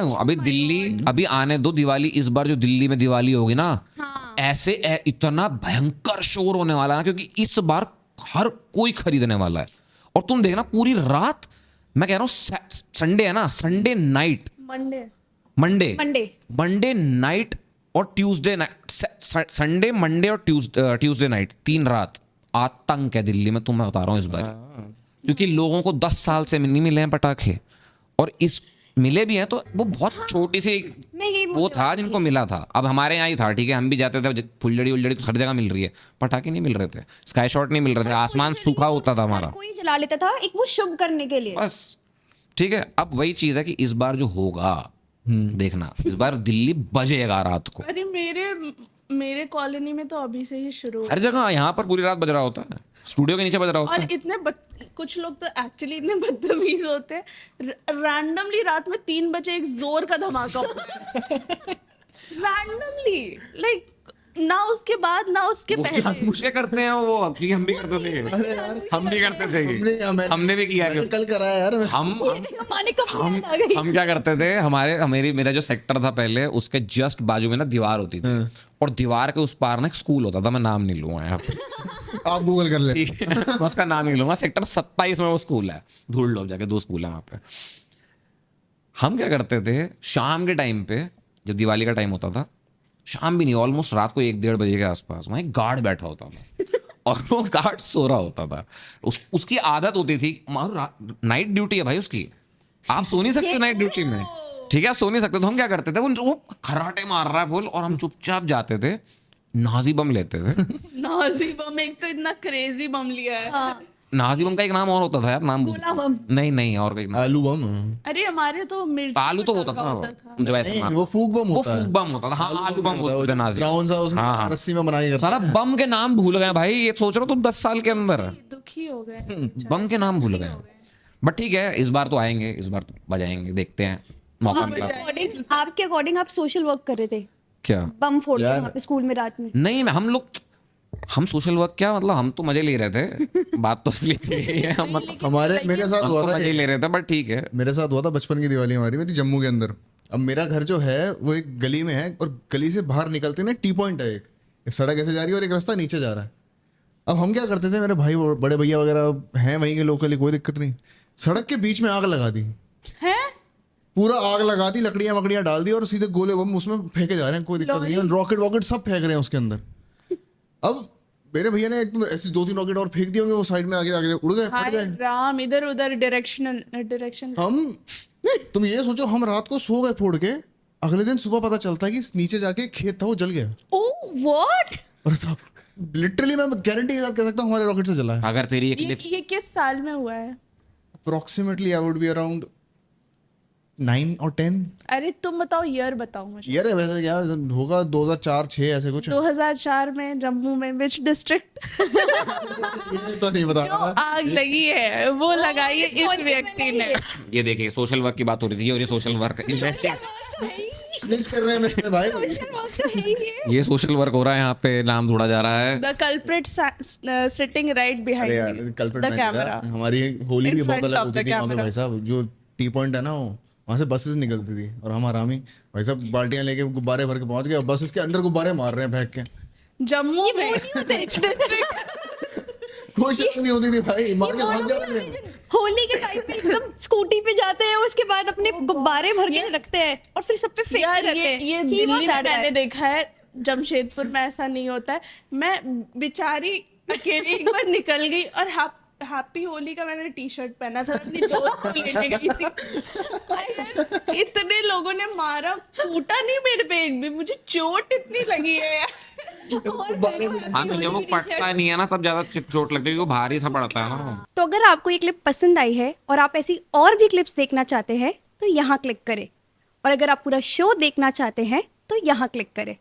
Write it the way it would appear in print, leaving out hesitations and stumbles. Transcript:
अभी दिल्ली, अभी आने दो दिवाली, इस बार जो दिल्ली में दिवाली होगी ना, ऐसे इतना भयंकर शोर होने वाला है, क्योंकि इस बार हर कोई खरीदने वाला है। और तुम देखना पूरी रात, मैं कह रहा हूँ संडे है ना, संडे नाइट, मंडे नाइट और ट्यूसडे नाइट, संडे मंडे और ट्यूसडे नाइट, 3 रात आतंक है दिल्ली में, तुम्हें बता रहा हूँ इस बार। क्योंकि लोगों को 10 साल से नहीं मिले हैं पटाखे, और इस मिले भी हैं तो वो बहुत छोटी सी वो था जिनको मिला था। अब हमारे यहाँ ही था, ठीक है, हम भी जाते थे, फुलझड़ी उलझड़ी तो हर जगह मिल रही है, पटाखे नहीं मिल रहे थे, स्काई शॉट नहीं मिल रहे थे, आसमान सूखा होता था हमारा, कोई जला लेता था एक वो शुभ करने के लिए बस। ठीक है, अब वही चीज है कि इस बार जो होगा देखना, इस बार दिल्ली बजेगा रात को। अरे मेरे कॉलोनी में तो अभी से ही शुरू हर जगह, यहाँ पर पूरी रात बज रहा होता है, स्टूडियो के नीचे बज रहा होता और है। इतने कुछ लोग तो एक्चुअली इतने बदतमीज होते हैं, रैंडमली रात में 3 बजे एक जोर का धमाका रैंडमली, लाइक ना उसके बाद ना उसके पहले। मुझे करते हैं वो, क्योंकि हम भी करते थे, हम भी करते थे, हमने भी किया है कल कराया यार। हम क्या करते थे, मेरा जो सेक्टर था पहले, उसके जस्ट बाजू में ना दीवार होती थी, और दीवार के उस पार ना एक स्कूल होता था, मैं नाम नहीं लूंगा यहाँ पे, आप गूगल कर ले। ठीक है, मैं उसका नाम नहीं लूंगा, सेक्टर 27 में वो स्कूल है, ढूंढ लो जाके, 2 स्कूल है वहाँ पे। हम क्या करते थे, शाम के टाइम पे जब दिवाली का टाइम होता था, शाम भी नहीं, ऑलमोस्ट रात को 1-1:30 बजे के आसपास, वहाँ एक गार्ड बैठा होता था और वो गार्ड सो रहा होता था। उसकी आदत होती थी, नाइट ड्यूटी है भाई उसकी, आप सो नहीं सकते नाइट ड्यूटी में, ठीक है, आप सो नहीं सकते, तो हम क्या करते थे, वो खर्राटे मार रहा है फुल, और हम चुपचाप जाते थे, नाजी बम लेते थे। नाजी बम, एक तो इतना क्रेजी बम लिया है। नाजी बम का एक नाम और होता था यार, नाम नहीं और कोई नाम, आलू बम। अरे हमारे तो मिर्च आलू तो होता था जो ऐसा नहीं, नाम, वो फूक बम वो होता है। फूक बम होता था, हाँ आलू बम होता था, नाजी ग्राउंड सा उसमें रस्सी में बना के करता सारा बम के नाम भूल गए भाई, ये सोच रहा हूँ तुम 10 साल के अंदर दुखी हो गए, बम के नाम भूल गए। बट ठीक है, इस बार तो आएंगे, इस बार तो बजाएंगे, देखते हैं मौका मिला। आपके अकॉर्डिंग आप सोशल वर्क कर रहे थे, क्या बम फोड़ रहे वहाँ पे स्कूल में रात में? नहीं, हम सोशल वर्क क्या, मतलब हम तो मजे ले रहे थे, बात तो असली थी हम, मतलब मेरे साथ हुआ था, मजे ले रहे थे, बट ठीक है। मेरे साथ हुआ था बचपन की दिवाली हमारी, मेरी जम्मू के अंदर। अब मेरा घर जो है वो एक गली में है, और गली से बाहर निकलते ना टी पॉइंट है, एक सड़क ऐसे जा रही है और एक रास्ता नीचे जा रहा है। अब हम क्या करते थे, मेरे भाई बड़े भैया वगैरह हैं वहीं के लोकली, कोई दिक्कत नहीं, सड़क के बीच में आग लगा दी, पूरा आग लगा दी, लकड़ियां वकड़ियां डाल दी, और सीधे गोले बम उसमें फेंके जा रहे हैं, कोई दिक्कत नहीं है, रॉकेट वॉकेट सब फेंक रहे हैं उसके अंदर। अब मेरे भैया ने ऐसे 2-3 रॉकेट और फेंक दिए होंगे, वो साइड में आगे आगे उड़ गए, फट गए। राम, इधर उधर डायरेक्शन। तुम ये सोचो, हम रात को सो गए फोड़ के, अगले दिन सुबह पता चलता है कि नीचे जाके खेत था वो जल गया। Oh what? और साहब लिटरली मैं गारंटी के साथ कह सकता हूँ हमारे रॉकेट से जला है। अगर तेरी एक ये किस साल में हुआ है? Approximately I would be around 9 और 10। अरे तुम बताओ, ईयर बताओ मुझे। यार वैसे क्या होगा, 2004-06 ऐसे कुछ। 2004 में जम्मू में विच डिस्ट्रिक्ट ये तो नहीं बता रहा। आग लगी है, वो लगाई है इस व्यक्ति ने। ये देखिए, सोशल वर्क की बात हो रही थी, और ये सोशल वर्क स्निच कर रहे हैं मेरे भाई। ये सोशल वर्क हो रहा है, यहाँ पे नाम ढूंढा जा रहा है। The culprit sitting right अरे यार behind कल्प्रिट the camera. हमारी होली भी In बहुत front अलग of होती the थी वहाँ पे camera. भाई साहब। जो टी पॉइंट है ना, वो वहाँ से बसेस निकलती थी, और हम आरामी भाई साहब बाल्टियां लेके गुब्बारे भर के पहुंच गए, और बस उसके अंदर गुब्बारे मार रहे हैं फेंक के। जम्मू में डिस्ट्रिक्ट। कोई शक नहीं होती थी भाई, मार के भाग जाते थे। होली के टाइम पे एकदम स्कूटी पे जाते हैं, उसके बाद अपने गुब्बारे भर के रखते हैं, और फिर सब पे फेंकते यार रहते हैं। ये He दिल्ली was में that मैंने guy. देखा है, जमशेदपुर में ऐसा नहीं होता है। मैं बेचारी अकेली एक बार निकल गई, और हैप्पी होली का मैंने टी शर्ट पहना था, अपनी दोस्त को लेके गई थी। इतने लोगों ने मारा, फूटा नहीं मेरे पे एक भी, मुझे चोट इतनी लगी है यार। हाँ, तो जब वो फटता नहीं है ना, तब ज्यादा चोट लगती है, वो भारी सा पड़ता है ना। तो अगर आपको ये क्लिप पसंद आई है और आप ऐसी और भी क्लिप्स देखना चाहते हैं तो यहाँ क्लिक करें, और अगर आप पूरा शो देखना चाहते हैं तो यहाँ क्लिक करें।